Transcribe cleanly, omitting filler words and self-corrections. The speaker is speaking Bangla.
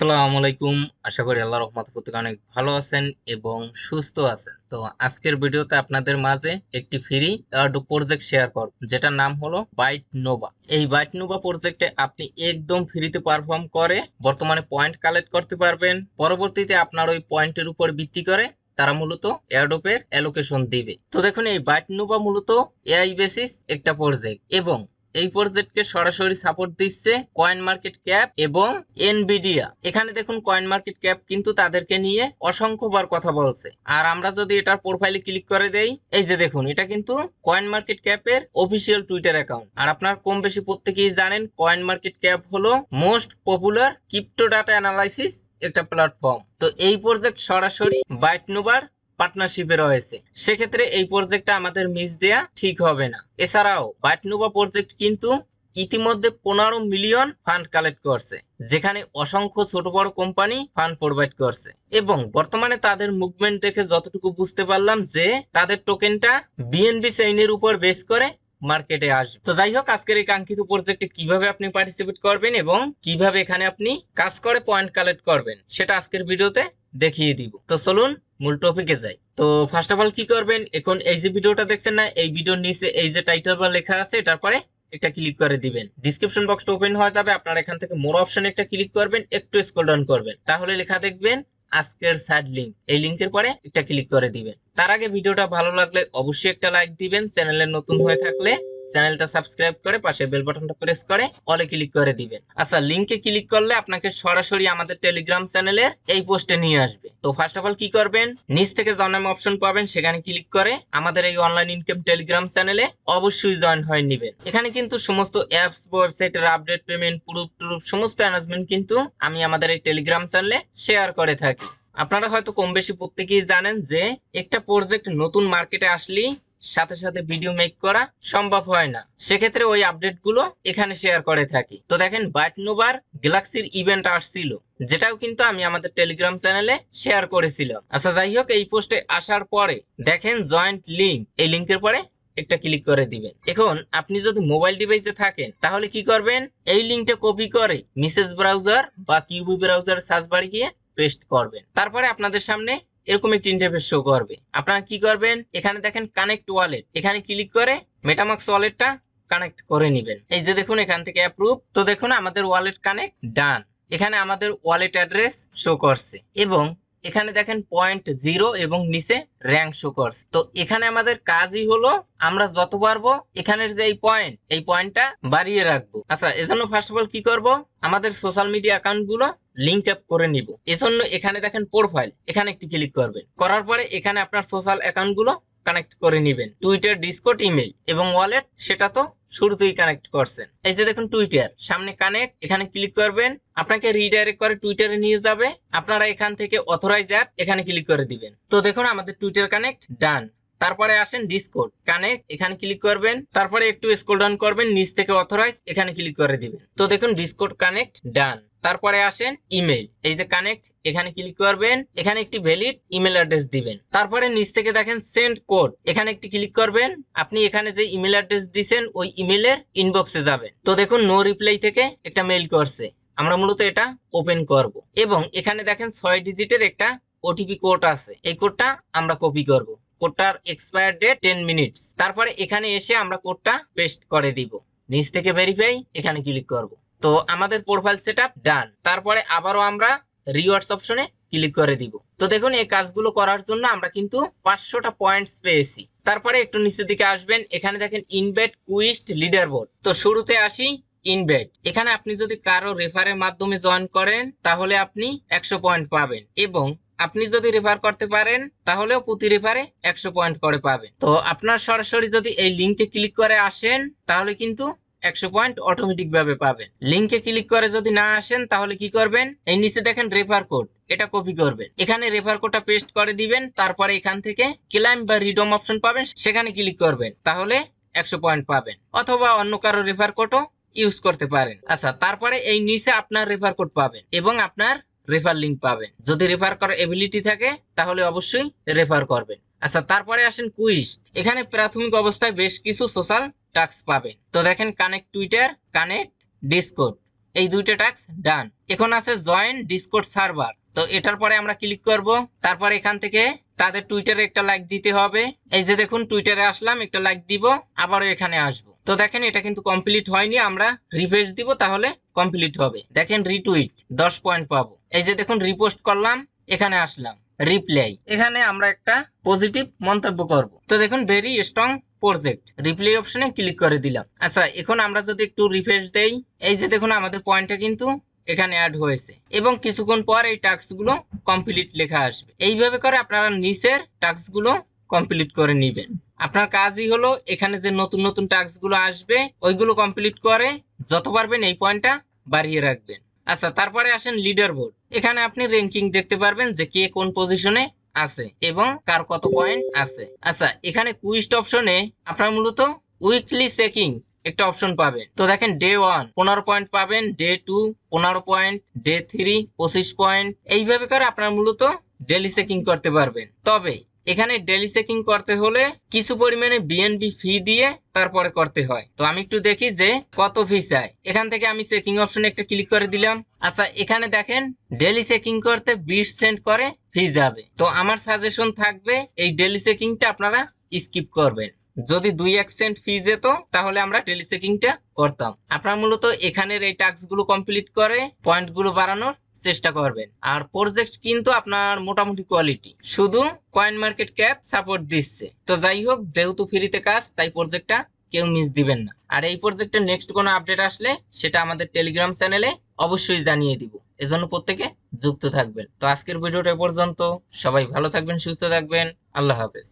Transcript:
আসসালামু আলাইকুম। আশা করি আল্লাহর রহমতে প্রত্যেকে অনেক ভালো আছেন এবং সুস্থ আছেন। তো আজকের ভিডিওতে আপনাদের মাঝে একটি ফ্রি প্রজেক্ট শেয়ার করব, যেটার নাম হলো বাইট নোভা। এই বাইট নোভা প্রজেক্টে আপনি একদম ফ্রিতে পারফর্ম করে বর্তমানে পয়েন্ট কালেক্ট করতে পারবেন। পরবর্তীতে আপনার ওই পয়েন্টের উপর ভিত্তি করে তারা মূলত এয়ারড্রপের অ্যালোকেশন দিবে। তো দেখুন, এই বাইট নোভা মূলত এআই বেসিস একটা প্রজেক্ট এবং এই প্রজেক্টকে সরাসরি সাপোর্ট দিচ্ছে কয়েন মার্কেট ক্যাপ এবং এনভিডিয়া। এখানে দেখুন, কয়েন মার্কেট ক্যাপ কিন্তু তাদেরকে নিয়ে অসংখ্যবার কথা বলছে। আর আমরা যদি এটার প্রোফাইলে ক্লিক করে দেই, এই যে দেখুন, এটা কিন্তু কয়েন মার্কেট ক্যাপের অফিসিয়াল টুইটার অ্যাকাউন্ট। আর আপনার কম বেশি প্রত্যেকেই জানেন কয়েন মার্কেট ক্যাপ হলো most popular crypto data analysis একটা প্ল্যাটফর্ম। তো এই প্রজেক্ট সরাসরি বাইট নোভার পার্টনারশিপে রয়েছে, সেক্ষেত্রে এই প্রজেক্টটা আমাদের মিস দেয়া ঠিক হবে না। এছাড়াও বাইট নোভা প্রজেক্ট কিন্তু ইতিমধ্যে 15 মিলিয়ন ফান্ড কালেক্ট করছে, যেখানে অসংখ্য ছোট বড় কোম্পানি ফান্ড প্রোভাইড করছে। এবং বর্তমানে তাদের মুভমেন্ট দেখে যতটুকু বুঝতে পারলাম যে তাদের টোকেনটা বিএনবি চেইনের উপর বেস করে মার্কেটে আসবে। তো যাই হোক, আজকের এই কাঙ্ক্ষিত প্রজেক্টে কিভাবে আপনি পার্টিসিপেট করবেন এবং কিভাবে এখানে আপনি কাজ করে পয়েন্ট কালেক্ট করবেন সেটা আজকের ভিডিওতে দেখিয়ে দিব। তো চলুন মূল টপিকে যাই। তো ফার্স্ট অফ অল কি করবেন, এখন এই যে ভিডিওটা দেখছেন না, এই ভিডিওর নিচে এই যে টাইটেল বার লেখা আছে, তারপরে একটা ক্লিক করে দিবেন। ডিসক্রিপশন বক্সটা ওপেন হয়ে যাবে, আপনারা এখান থেকে মোর অপশনে একটা ক্লিক করবেন, একটু স্ক্রল ডাউন করবেন, তাহলে লেখা দেখবেন আজকের সাইড লিংক। এই লিংকের পরে একটা ক্লিক করে দিবেন। তার আগে ভিডিওটা ভালো লাগলে অবশ্যই একটা লাইক দিবেন। চ্যানেলে নতুন হয়ে থাকলে চ্যানেলটা সাবস্ক্রাইব করে পাশে বেল বাটনটা প্রেস করে অলে ক্লিক করে দিবেন। আচ্ছা, লিংকে ক্লিক করলে আপনাকে সরাসরি আমাদের টেলিগ্রাম চ্যানেলের এই পোস্টে নিয়ে আসবে। তো ফার্স্ট অফ অল কি করবেন, নিচ থেকে জয়েন নামে অপশন পাবেন, সেখানে ক্লিক করে আমাদের এই অনলাইন ইনকাম টেলিগ্রাম চ্যানেলে অবশ্যই জয়েন হয়ে নেবেন। এখানে কিন্তু সমস্ত অ্যাপস, ওয়েবসাইটের আপডেট, পেমেন্ট, প্রুফ টুরুফ সমস্ত অ্যানাউন্সমেন্ট কিন্তু আমি আমাদের এই টেলিগ্রাম চ্যানেলে শেয়ার করে থাকি। আপনারা হয়তো কম বেশি প্রত্যেকেই জানেন যে একটা প্রজেক্ট নতুন মার্কেটে আসলেই সাথে সাথে ভিডিও মেক করা সম্ভব হয় না, সেক্ষেত্রে ওই আপডেট গুলো এখানে শেয়ার করে থাকি। তো দেখেন, বাইট নোভার গ্যালাক্সির ইভেন্ট আসছিল, যেটাও কিন্তু আমি আমাদের টেলিগ্রাম চ্যানেলে শেয়ার করেছিলাম। আচ্ছা যাই হোক, এই পোস্টে আসার পরে দেখেন জয়েন্ট লিংক, এই লিংকের পরে একটা ক্লিক করে দিবেন। এখন আপনি যদি মোবাইল ডিভাইসে থাকেন তাহলে কি করবেন, এই লিংকটা কপি করে মেসেজ ব্রাউজার বা কিউবি ব্রাউজার সার্চ বারে গিয়ে পেস্ট করবেন। তারপরে আপনাদের সামনে এরকম একটি ইন্টারফেস শো করবে। আপনারা কি করবেন, এখানে দেখেন কানেক্ট ওয়ালেট, এখানে ক্লিক করে মেটামাক্স ওয়ালেটটা কানেক্ট করে নেবেন। এই যে দেখুন, এখান থেকে অ্যাপ্রুভ। তো দেখুন আমাদের ওয়ালেট কানেক্ট ডান। এখানে আমাদের ওয়ালেট অ্যাড্রেস শো করছে এবং এখানে দেখেন 0.0 এবং নিচে র্যাঙ্ক শো করছে। তো এখানে আমাদের কাজই হলো আমরা যত পারবো এখানের যে এই পয়েন্টটা বাড়িয়ে রাখবো। আচ্ছা, এজন্য ফার্স্ট অফ অল কি করব, আমাদের সোশ্যাল মিডিয়া অ্যাকাউন্ট গুলো লিংক আপ করে নিব। এজন্য এখানে দেখেন প্রোফাইল, এখানে একটি ক্লিক করবেন। করার পরে এখানে আপনার সোশ্যাল অ্যাকাউন্ট গুলো কানেক্ট করে নেবেন। টুইটার, ডিসকর্ড, ইমেল এবং ওয়ালেট সেটা তো শুরুতেই কানেক্ট করছেন। এই যে দেখুন টুইটার, সামনে কানেক্ট, এখানে ক্লিক করবেন, আপনাকে রিডাইরেক্ট করে টুইটারে নিয়ে যাবে। আপনারা এখান থেকে অথরাইজ অ্যাপ, এখানে ক্লিক করে দিবেন। তো দেখুন আমাদের টুইটার কানেক্ট ডান। তারপরে আসেন ডিসকর্ড কানেক্ট, এখানে ক্লিক করবেন, তারপরে একটু স্ক্রল ডাউন করবেন, নিচ থেকে অথরাইজ, এখানে ক্লিক করে দিবেন। তো দেখুন ডিসকর্ড কানেক্ট ডান। তারপরে আসেন ইমেল, এই যে কানেক্ট, এখানে ক্লিক করবেন, এখানে একটি ভ্যালিড ইমেল অ্যাড্রেস দিবেন। তারপরে নিচ থেকে দেখেন সেন্ড কোড, এখানে একটি ক্লিক করবেন। আপনি এখানে যে ইমেল অ্যাড্রেস দিবেন ওই ইমেলের ইনবক্সে যাবেন। তো দেখুন নো রিপ্লাই থেকে একটা মেইল করছে, আমরা মূলত এটা ওপেন করব এবং এখানে দেখেন 6 ডিজিটের একটা ওটিপি কোড আছে, এই কোডটা আমরা কপি করব। কোডটার এক্সপায়ার ডেট 10 মিনিটস। তারপরে এখানে এসে আমরা কোডটা পেস্ট করে দিব। নিচ থেকে ভেরিফাই, এখানে ক্লিক করব। তো আমাদের প্রোফাইল সেটআপ ডান। তারপরে আবারও আমরা রিওয়ার্ডস অপশনে ক্লিক করে দিব। তো দেখুন এই কাজগুলো করার জন্য আমরা কিন্তু 500টা পয়েন্টস পেয়েছি। তারপরে একটু নিচের দিকে আসবেন, এখানে দেখেন ইনভাইট কুইস্ট লিডার বোর্ড। তো শুরুতে আসি ইনভাইট, এখানে আপনি যদি কারো রেফারের মাধ্যমে জয়েন করেন তাহলে আপনি 100 পয়েন্ট পাবেন এবং আপনি যদি রেফার করতে পারেন তাহলেও প্রতি রেফারে 100 পয়েন্ট করে পাবেন। তো আপনার সরাসরি যদি এই লিংকে ক্লিক করে আসেন তাহলে কিন্তু 100 পয়েন্ট অটোমেটিক ভাবে পাবেন। লিংকে ক্লিক করে যদি না আসেন তাহলে কি করবেন, এই নিচে দেখেন রেফার কোড, এটা কপি করবেন, এখানে রেফার কোডটা পেস্ট করে দিবেন। তারপরে এখান থেকে ক্লাইম বা রিডম অপশন পাবেন, সেখানে ক্লিক করবেন, তাহলে 100 পয়েন্ট পাবেন। অথবা অন্য কারো রেফার কোডও ইউজ করতে পারেন। আচ্ছা, তারপরে এই নিচে আপনার রেফার কোড পাবেন এবং আপনার রেফার লিংক পাবেন। যদি রেফার করার এবিলিটি থাকে তাহলে অবশ্যই রেফার করবেন। আচ্ছা, তারপরে আসেন কুইজ, এখানে প্রাথমিক অবস্থায় বেশ কিছু সোশ্যাল টাস্ক পাবেন। তো দেখেন কানেক্ট টুইটার, কানেক্ট ডিসকর্ড, এই দুইটা টাস্ক ডান। এখন আছে জয়েন ডিসকর্ড সার্ভার, তো এটার পরে আমরা ক্লিক করব। তারপর এখান থেকে তাদের টুইটারে একটা লাইক দিতে হবে। এই যে দেখুন টুইটারে আসলাম, একটা লাইক দিব, আবারও এখানে আসবো। তো দেখেন এটা কিন্তু কমপ্লিট হয়নি, আমরা রিফ্রেশ দিব তাহলে কমপ্লিট হবে। দেখেন রিটুইট 10 পয়েন্ট পাবো। এই যে দেখুন রিপোস্ট করলাম, এখানে আসলাম রিপ্লাই, এখানে আমরা একটা পজিটিভ মন্তব্য করব। তো দেখুন ভেরি স্ট্রং প্রজেক্ট, রিপ্লাই অপশনে ক্লিক করে দিলাম। আচ্ছা এখন আমরা যদি একটু রিফ্রেশ দেই, এই যে দেখুন আমাদের পয়েন্টটা কিন্তু এখানে অ্যাড হয়েছে এবং কিছুক্ষণ পর এই টাস্কগুলো কমপ্লিট লেখা আসবে। এইভাবে করে আপনারা নিচের টাস্কগুলো কমপ্লিট করে নেবেন। আপনার কাজই হলো এখানে যে নতুন নতুন টাস্কগুলো আসবে ওইগুলো কমপ্লিট করে যত পারবেন এই পয়েন্টটা বাড়িয়ে রাখবেন। আচ্ছা তারপরে আসেন লিডার বোর্ড, এখানে আপনি র্যাঙ্কিং দেখতে পারবেন যে কে কোন পজিশনে আছে এবং কার কত পয়েন্ট আছে। আচ্ছা এখানে কুইস্ট অপশনে আপনারা মূলত উইকলি চেকিং একটা অপশন পাবেন। তো দেখেন ডে 1 15 পয়েন্ট পাবেন, ডে 2 15 পয়েন্ট, ডে 3 25 পয়েন্ট। এইভাবে করে আপনারা মূলত ডেলি চেকিং করতে পারবেন। তবে এখানে ডেলি চেকিং করতে হলে কিছু পরিমাণে বিএনবি ফি দিয়ে তারপরে করতে হয়। তো আমি একটু দেখি যে কত ফি চাই। এখান থেকে আমি চেকিং অপশনে একটা ক্লিক করে দিলাম। আচ্ছা এখানে দেখেন ডেলি চেকিং করতে 20 সেন্ট করে ফি যাবে। তো আমার সাজেশন থাকবে এই ডেলি চেকিংটা আপনারা স্কিপ করবেন। যদি 2-1 সেন্ট ফি যেত তাহলে আমরা ডেলি চেকিংটা করতাম। আপনারা মূলত এখানের এই টাস্ক গুলো কমপ্লিট করে পয়েন্ট গুলো বাড়ানোর চেষ্টা করবেন। আর প্রজেক্ট কিন্তু আপনার মোটামুটি কোয়ালিটি, শুধু কয়েন মার্কেট ক্যাপ সাপোর্ট দিচ্ছে। তো যাই হোক, যেহেতু ফ্রিতে কাজ তাই প্রজেক্টটা কেউ মিস দিবেন না। আর এই প্রজেক্টের নেক্সট কোনো আপডেট আসলে সেটা আমাদের টেলিগ্রাম চ্যানেলে অবশ্যই জানিয়ে দিব, এজন্য প্রত্যেকে যুক্ত থাকবেন। তো আজকের ভিডিওটা পর্যন্ত, সবাই ভালো থাকবেন, সুস্থ থাকবেন, আল্লাহ হাফেজ।